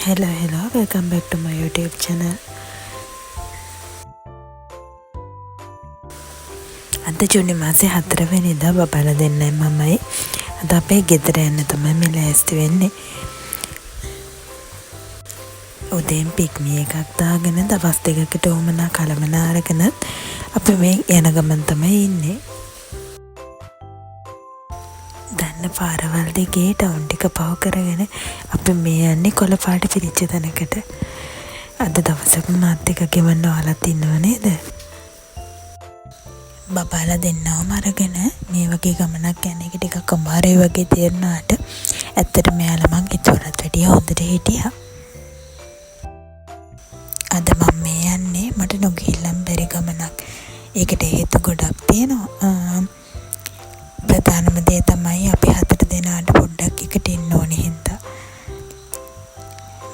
Hello, welcome back to my YouTube channel. අද ජූනි මාසේ 4 වෙනිදා බබාලා දෙන්නයි මමයි අද අපේ ගෙදර යන්න තමයි මේ ලෑස්ති වෙන්නේ. උදේන් පික්මි එකක් දාගෙන දවස් දෙකකට උමනා කලමනා අරගෙන අපි මේ යන ගමන් තමයි ඉන්නේ. දන්න පාරවල් දෙකේ ටවුන් ටික පව කරගෙන අපි මේ යන්නේ කොළපාට පිරිච්ච තැනකට. අද දවසක් මාත් එක්ක ගෙවන්න ඔයාලත් ඉන්නව නේද? බබාලා දෙන්නවම අරගෙන මේ වගේ ගමනක් යන එක ටිකක් අමාරුයි වගේ තේරුණාට ඇත්තටම එයාලා මං හිතුවටත් වැඩිය හොඳට හිටියා. අද මම මේ යන්නේ මට නොගිහිල්ලම් බැරි ගමනක්. ඒකට හේතු ගොඩක් තියෙනවා. ප්‍රධානම දේ තමයි අපි 4 දෙනාට පොඩ්ඩක් එකට ඉන්න ඕනේ හින්දා.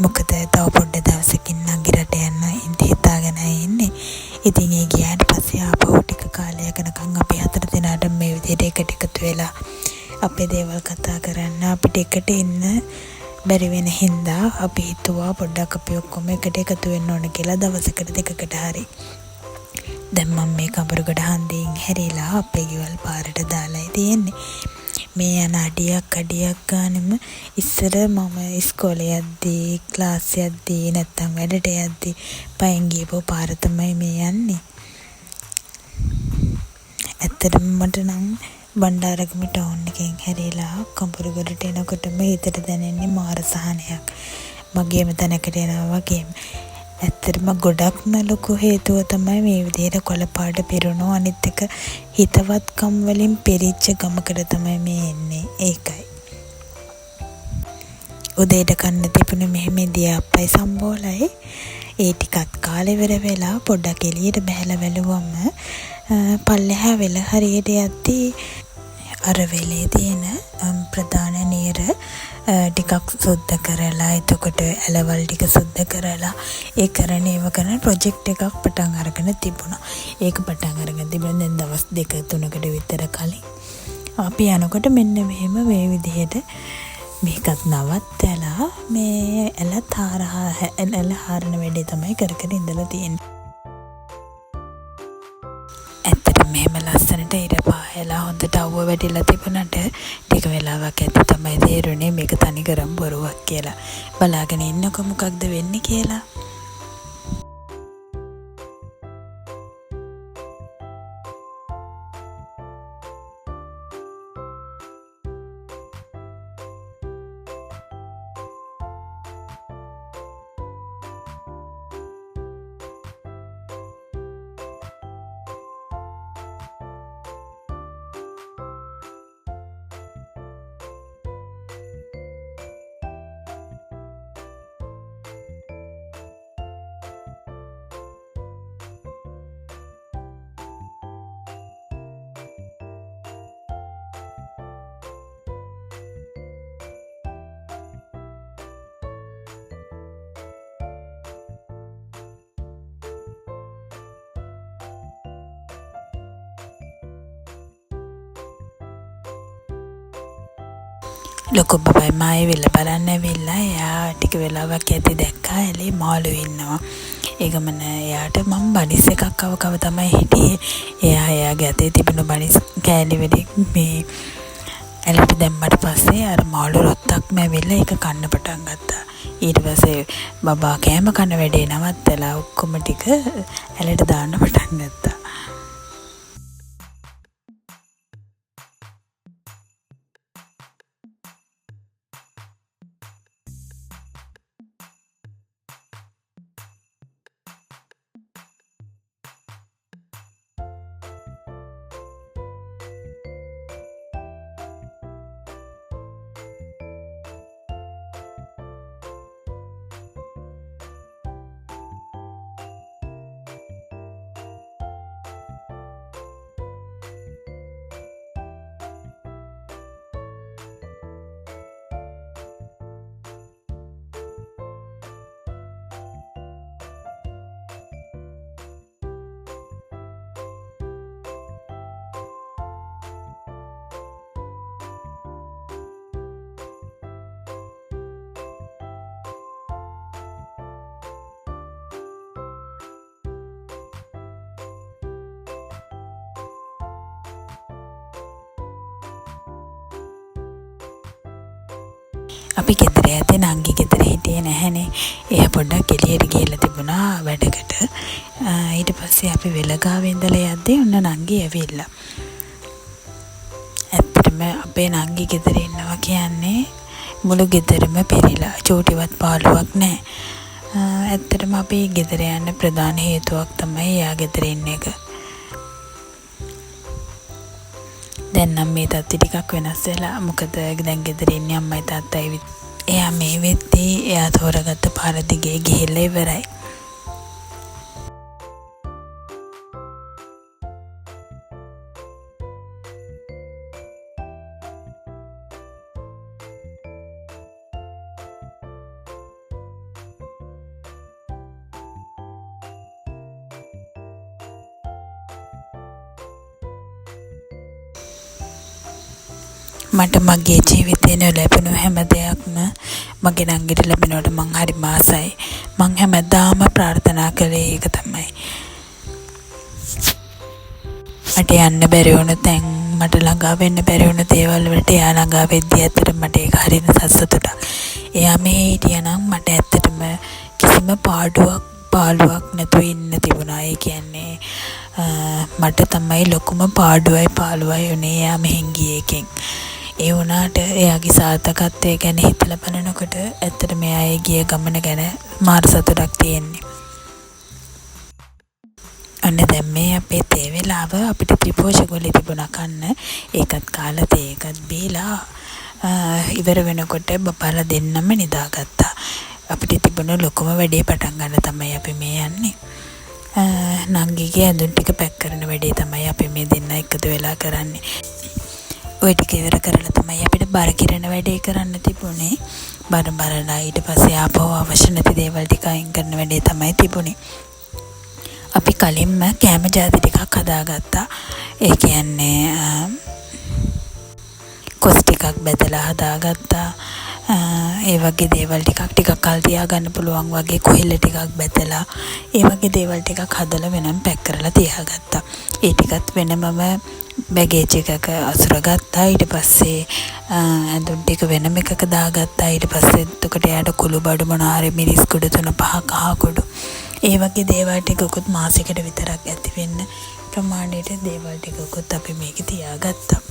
මොකද තව පොඩ්ඩ දවසකින් නගිරට යන්න හිතාගෙන ඉන්නේ. ඉතින් ඒ ගියාට පස්සේ ආපහු ටික කාලයක් යනකම් අපි 4 දෙනාට මේ විදිහට එකට එකතු වෙලා අපේ දේවල් කතා කරන්න අපිට එකට ඉන්න බැරි වෙන හින්දා අපි හිතුවා පොඩ්ඩක් අපි ඔක්කොම එකට එකතු වෙන්න ඕන කියලා දවසකට දෙකකට හරි. දැන් මම මේ කඹරගඩ හන්දියෙන් හැරිලා අපේ ගෙවල් පාරට දාලා තියෙන්නේ. මේ යන අඩියක් ගානෙම ඉස්සර මම ඉස්කෝලේ යද්දී ක්ලාස් යද්දී නැත්තම් වැඩට යද්දී පයින් ගියපු පාර තමයි මේ යන්නේ. ඇත්තටම මට නම් බණ්ඩාරගම ටවුන් එකෙන් හැරිලා කඹරගඩට එනකොටම හිතට දැනෙන්නේ මාර සහනයක්. මගේම තැනකට එනවා වගේම. ඇත්තටම ගොඩක්ම ලොකු හේතුව තමයි මේ විදිහට කොළපාට පිරුණු අනිත් එක හිතවත්කම් වලින් පෙරිච්ච ගමකට තමයි මේ එන්නේ. ඒකයි. උදේට කන්න තිබුණ මෙහෙම දියාප්පයි සම්බෝලයි ඒ ටිකත් කාලේ වෙර වෙලා පොඩ්ඩක් එළියට බහැලා වැළුවම පල්ලෙහා වෙල හරියට යද්දී අර වෙලේ තියෙන ප්‍රධාන නියර ටිකක් සුද්ධ කරලා එතකොට ඇලවල් ටික සුද්ධ කරලා ඒ කරන ඒව කරන ප්‍රොජෙක්ට් එකක් පටන් අරගෙන තිබුණා. ඒක පටන් අරගෙන තිබුණා දැන් දවස් 2-3කට විතර කලින්. අපි යනකොට මෙන්න මෙහෙම මේ විදිහට මේකත් නවත්තලා මේ ඇල හරන වැඩේ තමයි කර ඉඳලා තියෙන්නේ. ඇත්තට මෙහෙම ලස්සනට ඉර පායලා හොඳට අවුව වැටිලා තිබුණාට ටික වෙලාවක් ඇද්දි තමයි තේරුනේ මේක තනිකරම බොරුවක් කියලා. බලාගෙන ඉන්නකො මොකක්ද වෙන්නේ කියලා. ලොකු බබයි මායි වෙල බලන්න ඇවිල්ලා එයා ටික වෙලාවක් ඇති දැක්කා ඇලේ මාළු ඉන්නවා. ඒගමන එයාට මම බනිස් එකක් කව තමයි හිටියේ. එයාගේ අතේ තිබුණු බනිස් කෑලි වෙලේ මේ ඇලට දැම්මට පස්සේ අර මාළු රොත්තක්ම ඇවිල්ලා ඒක කන්න පටන් ගත්තා. ඊට පස්සේ බබා කෑම කන වැඩේ නවත්තලා ඔක්කොම ටික ඇලට දාන්න පටන් ගත්තා. අපි ගෙදර යද්දී නංගි ගෙදර හිටියේ නැහැනේ. එයා පොඩ්ඩක් එළියට ගිහලා තිබුණා වැඩකට. ඊට පස්සේ අපි වෙලගාවේ ඉඳලා යද්දී ඔන්න නංගි ඇවිල්ලා. ඇත්තටම අපේ නංගි ගෙදර ඉන්නවා කියන්නේ මුළු ගෙදරම පෙරිලා. චූටිවත් පාළුවක් නැහැ. ඇත්තටම අපි ගෙදර යන්න ප්‍රධාන හේතුවක් තමයි එයා ගෙදර ඉන්න එක. දැන් නම් මේ තත්ති ටිකක් වෙනස් වෙලා. මොකද දැන් ගෙදර ඉන්නේ අම්මයි තාත්තයි. එයා මේ වෙද්දී එයා තෝරගත්ත පාර දිගේ ගිහිල්ලා ඉවරයි. මට මගේ ජීවිතේ ලැබුණු හැම දෙයක්ම මගේ නංගිට ලැබෙනවට මං හරි ආසයි. මං හැමදාම ප්‍රාර්ථනා කළේ ඒක තමයි. මට යන්න බැරි වුණ තැන්, මට ළඟා වෙන්න බැරි වුණ දේවල් වලට එයා ළඟා වෙද්දී ඇත්තට මට ඒක හරින සතුටක්. එයා මේ හිටියනම් මට ඇත්තටම කිසිම පාළුවක් නැතුව ඉන්න තිබුණා. ඒ කියන්නේ මට තමයි ලොකුම පාළුවයි උනේ එයා මෙහෙන් ගිය එකෙන්. ඒ වුණාට එයාගේ සාර්ථකත්වය ගැන හිතලා බලනකොට ඇත්තට මෙයා ගිය ගමන ගැන මාර සතුටක් තියෙන්නේ. අන්න දැන් මේ අපේ තේ වෙලාව අපිට ත්‍රිපෝෂගොල්ලේ තිබුණා කන්න. ඒකත් කාලා තේ එකත් බීලා ඉවර වෙනකොට බපාලා දෙන්නම නිදාගත්තා. අපිට තිබුණ ලොකුම වැඩේ පටන් ගන්න තමයි අපි මේ යන්නේ. නංගිගේ ඇඳුම් ටික පැක් කරන වැඩේ තමයි අපි මේ දෙන්න එකතු වෙලා කරන්නේ. ඔය ටික ඉවර කරලා තමයි අපිට බර කිරණ වැඩේ කරන්න තිබුණේ. බරලා ඊට පස්සේ ආපහු අවශ්‍ය නැති දේවල් ටික අයින් කරන වැඩේ තමයි තිබුණේ. අපි කලින්ම කැම ජාති ටිකක් හදාගත්තා. ඒ කියන්නේ කොස් ටිකක් බෙදලා හදාගත්තා. ඒ වගේ දේවල් ටිකක් කල් තියාගන්න පුළුවන් වගේ කොහෙල ටිකක් බෙදලා ඒ වගේ දේවල් ටිකක් හදලා වෙනම පැක් කරලා තියාගත්තා. ඒ ටිකත් වෙනමම බැගේජ් එකක අසුරගත්තා. ඊට පස්සේ ඇඳුම් ටික වෙනම එකක දාගත්තා. ඊට පස්සේ එතකොට එයාට කුළු බඩු මොනාරි මිරිස් කුඩු 3-5 කහ කුඩු ඒ වගේ දේවල් ටිකකුත් මාසෙකට විතරක් ඇති වෙන්න ප්‍රමාණයට දේවල් ටිකකුත් අපි මේකේ තියාගත්තා.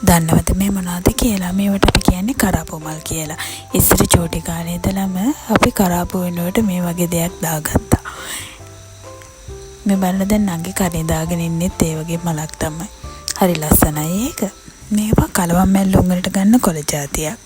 දන්නවද මේ මොනවද කියලා? මේවට අපි කියන්නේ කරාපු මල් කියලා. ඉස්සර චූටි කාලේ ඉඳලම අපි කරාපු වෙනුවට මේ වගේ දෙයක් දාගත්තා. මේ බලන්න දැන් නංගි කරින් දාගෙන ඉන්නෙත් ඒ වගේ මලක් තමයි. හරි ලස්සනයි ඒක. මේවා කලවම් මැල්ලුම් වලට ගන්න කොළ జాතියක්.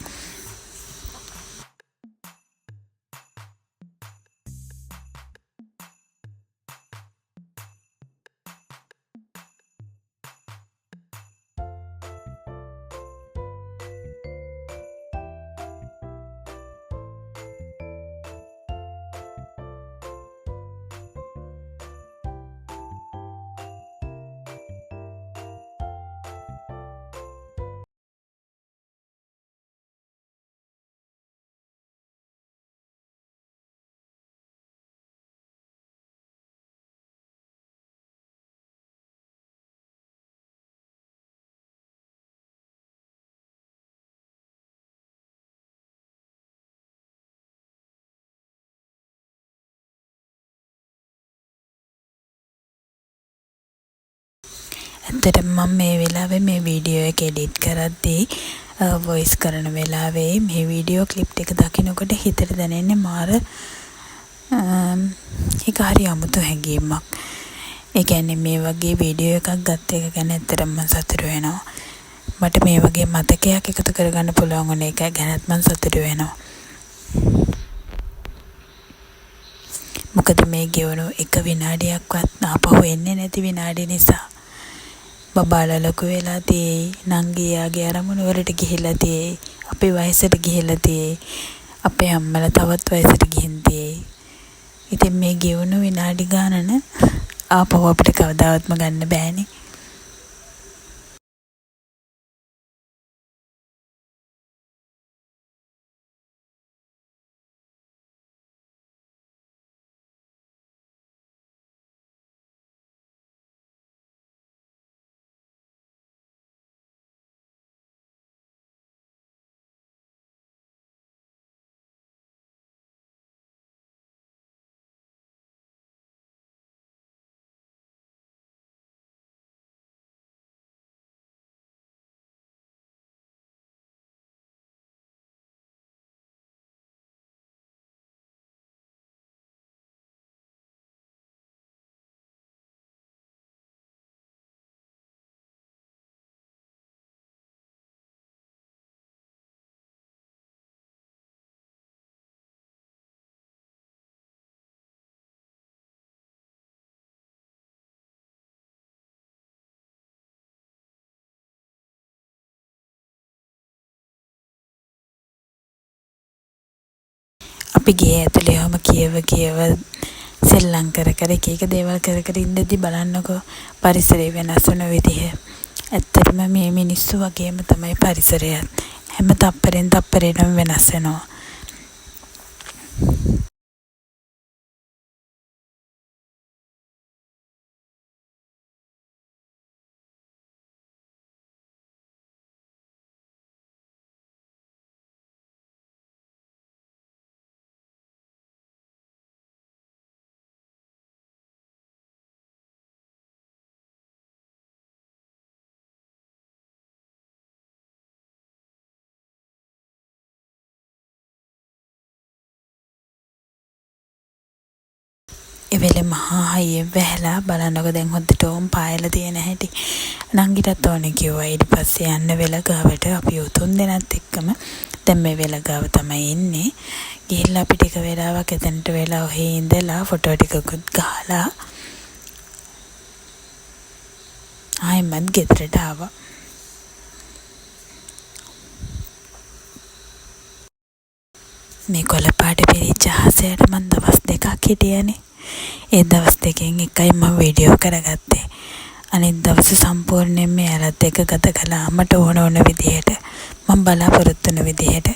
ඇත්තටම මම මේ වෙලාවේ මේ වීඩියෝ එක එඩිට් කරද්දී වොයිස් කරන වෙලාවේ මේ වීඩියෝ ක්ලිප් එක දකිනකොට හිතට දැනෙන්නේ මාර ඒක හරි අමුතු හැඟීමක්. ඒ කියන්නේ මේ වගේ වීඩියෝ එකක් ගත්ත එක ගැන ඇත්තටම මම සතුටු වෙනවා. මට මේ වගේ මතකයක් එකතු කරගන්න පුළුවන් වුණ එක ගැනත් මම සතුටු වෙනවා. මොකද මේ ගෙවුණු එක විනාඩියක්වත් ආපහු එන්නේ නැති විනාඩි නිසා. බබාලා ලොකු වෙලා තියෙයි, නංගී යාගේ අරමුණු වලට ගිහිල්ලා තියෙයි, අපි වයසට ගිහිල්ලා තියෙයි, අපේ අම්මලා තවත් වයසට ගිහින් තියෙයි. ඉතින් මේ ගෙවුණු විනාඩි ගානන ආපහු අපිට කවදාවත්ම ගන්න බෑනේ. අපි ගේ ඇතුලේ හැම කියව සෙල්ලම් කර එක දේවල් කර ඉඳද්දි බලන්නකෝ පරිසරය වෙනස් වෙන විදිහ. ඇත්තටම මේ මිනිස්සු වගේම තමයි පරිසරයත්. හැම තප්පරෙන් වෙනස් වෙනවා. එවෙලේ මහා හයියෙන් වැහලා බලනකො දැන් හොද්දට ඕම් පායලා තියෙන හැටි. නංගිටත් ඕනේ කිව්වා. ඊට පස්සේ යන්න වෙල ගාවට අපි උතුම් දෙනත් එක්කම දැන් මේ වෙල ගාව තමයි ඉන්නේ. ගිහිල්ලා අපි ටික වෙලාවක් එතනට වෙලා ඔහේ ඉඳලා ෆොටෝ ටිකකුත් ගහලා ආයෙමත් ගෙදරට ආවා. මේ කොළපාට පිරිච්ච අහසයට මං දවස් 2ක් හිටියනේ. ඒ දවස් දෙකෙන් එකයි මම වීඩියෝ කරගත්තේ. අනිත් දවස් සම්පූර්ණයෙන් මෙයාලත් එක්ක ගත කළා. මට ඕන විදිහට මම බලාපොරොත්තු වෙන විදිහට.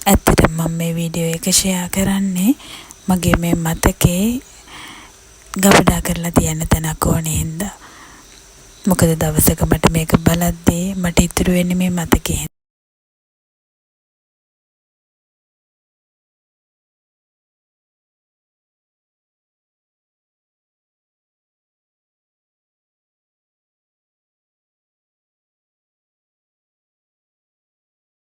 ඇත්තටම මම මේ වීඩියෝ එක ෂෙයා කරන්නේ මගේ මේ මතකේ ගබඩා කරලා තියන්න තැනක් ඕනේ හින්දා. මොකද දවසක මට මේක බලද්දී මට ඉතුරු වෙන්නේ මේ මතකේ.